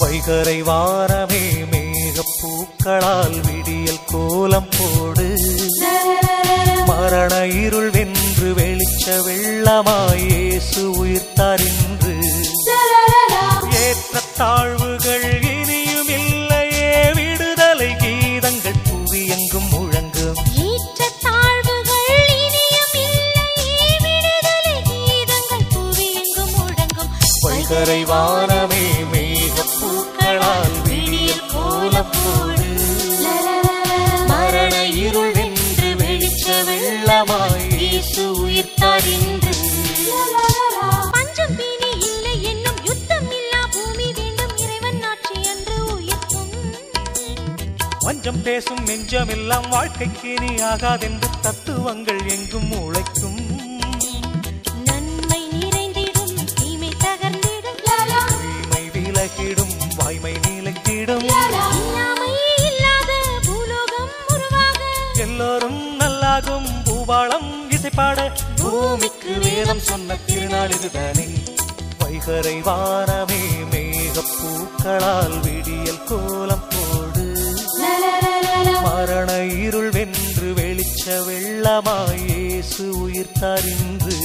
வைகரை வாரமே மேகப்பூக்களால் விடியல் கோலம் போடு. மரண இருள் வென்று வெளிச்ச வெள்ளமாய் இயேசு உயிர்த்தார் இன்று. ஏற்ற தாழ்வுகள் இனியும் இல்லையே, விடுதலை கீதங்கள் புவி எங்கும் முழங்கும். ஏற்ற தாழ்வுகள் இனியும் இல்லையே, விடுதலை கீதங்கள் புவி எங்கும் முழங்கும். வைகரை வாரமே மேகப்பூக்களால் விடியல் கோலம் போடு. மரண இருள் வென்று வெளிச்ச வெள்ளமாய் இயேசு உயிர்த்தார் இன்று. பஞ்சம் பீனி இல்லை என்னும் யுத்தம் இல்லா பூமி வேண்டும், இறைவன் ஆட்சி என்று உயிர்க்கும். வஞ்சம் பேசும் நெஞ்சமெல்லாம் வாழ்க்கைக்கு நீ ஆகாதென்று தத்துவங்கள் எங்கும் உழைக்கும். நன்மை நிறைந்திடும், தீமை தகர்ந்திடும். தீமை விலகிடும், வாய்மை நிலைத்திடும். இல்லாமை இல்லாத பூலோகம் உருவாக, எல்லோரும் நல்லாகும் பூபாளம் இசைப்பாட. பூமிக்கு வேதம் சொன்ன திருநாள் இதுதானே. வைகரை வாரமே மேகப்பூக்களால் விடியல் கோலம் போடு. மரண இருள் வென்று வெளிச்ச வெள்ளமாய் இயேசு உயிர்த்தார் இன்று.